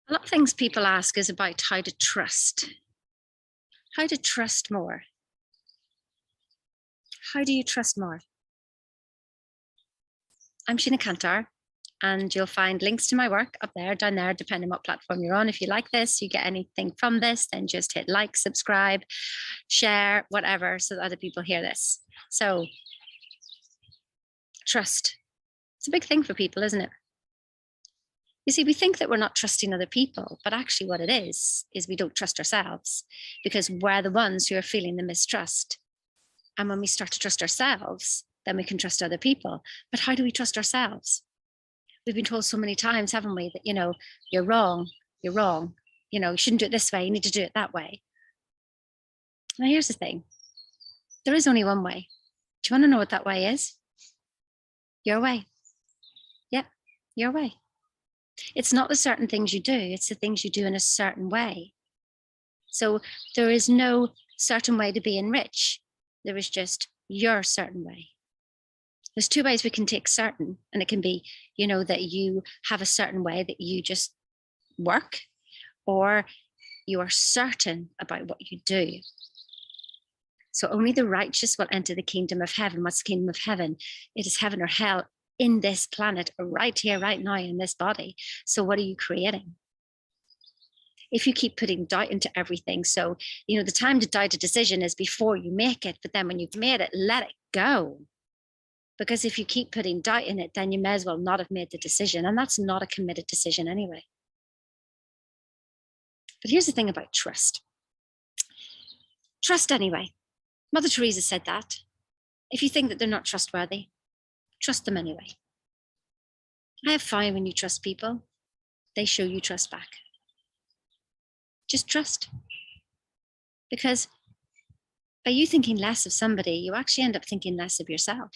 A lot of things people ask is about how to trust. How to trust more. How do you trust more? I'm Sheena Cantar, and you'll find links to my work up there, down there, depending on what platform you're on. If you like this, you get anything from this, then just hit like, subscribe, share, whatever, so that other people hear this. So, trust. It's a big thing for people, isn't it? You see, we think that we're not trusting other people, but actually what it is we don't trust ourselves because we're the ones who are feeling the mistrust. And when we start to trust ourselves, then we can trust other people. But how do we trust ourselves? We've been told so many times, haven't we, that, you're wrong, you shouldn't do it this way, you need to do it that way. Now, here's the thing. There is only one way. Do you want to know what that way is? Your way. Yep, your way. It's not the certain things you do, it's the things you do in a certain way. So there is no certain way to being rich. There is just your certain way. There's two ways we can take certain, and it can be, that you have a certain way that you just work, or you are certain about what you do. So only the righteous will enter the kingdom of heaven. What's the kingdom of heaven? It is heaven or hell in this planet, right here, right now, in this body. So what are you creating? If you keep putting doubt into everything, so, the time to doubt a decision is before you make it, but then when you've made it, let it go. Because if you keep putting doubt in it, then you may as well not have made the decision. And that's not a committed decision anyway. But here's the thing about trust. Trust anyway. Mother Teresa said that. If you think that they're not trustworthy, trust them anyway. I have found when you trust people, they show you trust back. Just trust. Because by you thinking less of somebody, you actually end up thinking less of yourself.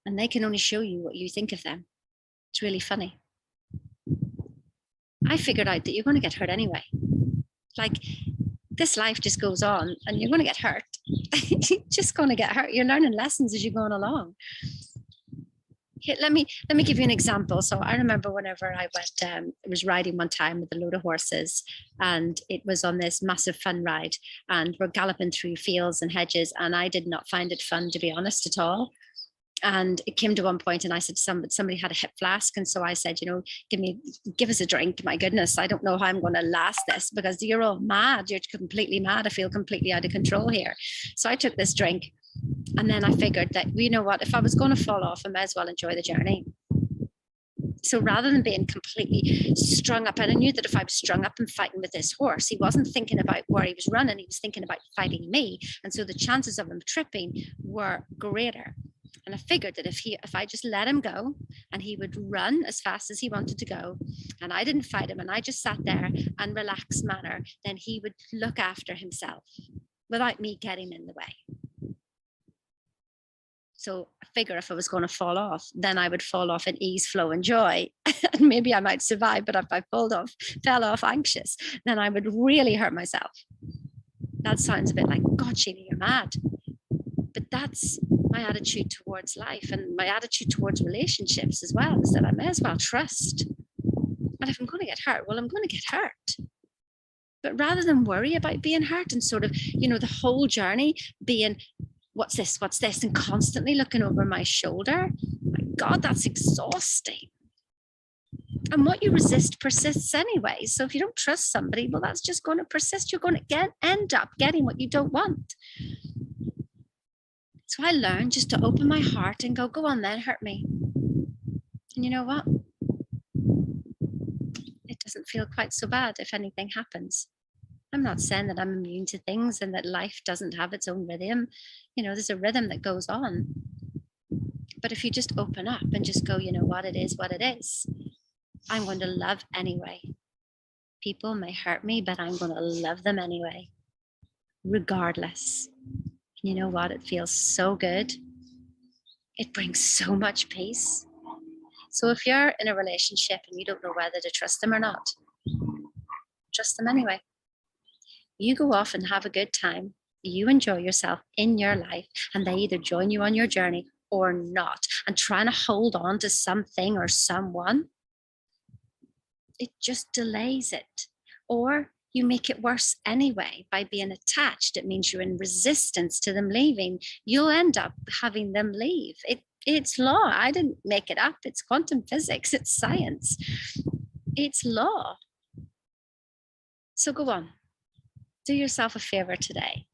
And they can only show you what you think of them. It's really funny. I figured out that you're going to get hurt anyway. Like, this life just goes on and you're going to get hurt. You're just going to get hurt. You're learning lessons as you're going along. Here, let me give you an example. So I remember whenever I was riding one time with a load of horses, and it was on this massive fun ride, and we're galloping through fields and hedges, and I did not find it fun, to be honest, at all. And it came to one point and I said, somebody had a hip flask. And so I said, give us a drink. My goodness, I don't know how I'm going to last this, because you're all mad. You're completely mad. I feel completely out of control here. So I took this drink, and then I figured that, what, if I was going to fall off, I might as well enjoy the journey. So rather than being completely strung up, and I knew that if I was strung up and fighting with this horse, he wasn't thinking about where he was running. He was thinking about fighting me. And so the chances of him tripping were greater. And I figured that if I just let him go and he would run as fast as he wanted to go, and I didn't fight him and I just sat there in relaxed manner, then he would look after himself without me getting in the way. So I figure if I was going to fall off, then I would fall off in ease, flow, and joy. And maybe I might survive, but if I fell off anxious, then I would really hurt myself. That sounds a bit like, God, Sheena, you're mad. But that's my attitude towards life, and my attitude towards relationships as well, is that I may as well trust. And if I'm going to get hurt, well, I'm going to get hurt. But rather than worry about being hurt and sort of, the whole journey being, what's this, and constantly looking over my shoulder, my God, that's exhausting. And what you resist persists anyway. So if you don't trust somebody, well, that's just going to persist. You're going to end up getting what you don't want. So I learned just to open my heart and go on then, hurt me. And you know what? It doesn't feel quite so bad if anything happens. I'm not saying that I'm immune to things and that life doesn't have its own rhythm. There's a rhythm that goes on. But if you just open up and just go, what it is, I'm going to love anyway. People may hurt me, but I'm going to love them anyway, regardless. You know what? It feels so good. It brings so much peace. So if you're in a relationship and you don't know whether to trust them or not, trust them anyway. You go off and have a good time. You enjoy yourself in your life, and they either join you on your journey or not. And trying to hold on to something or someone it just delays it. Or you make it worse anyway by being attached. It means you're in resistance to them leaving. You'll end up having them leave. It's law. I didn't make it up. It's quantum physics. It's science. It's law. So go on. Do yourself a favor today.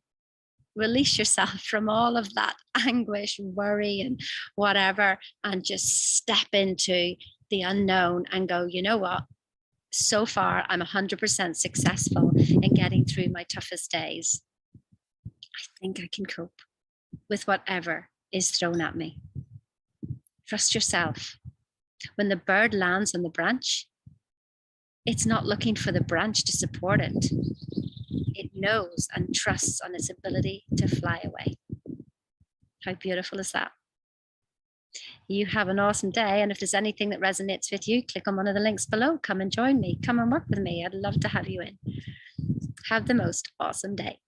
Release yourself from all of that anguish, worry, and whatever, and just step into the unknown and go, you know what? So far, I'm 100% successful in getting through my toughest days. I think I can cope with whatever is thrown at me. Trust yourself. When the bird lands on the branch, it's not looking for the branch to support it. It knows and trusts on its ability to fly away. How beautiful is that? You have an awesome day. And if there's anything that resonates with you, click on one of the links below. Come and join me. Come and work with me. I'd love to have you in. Have the most awesome day.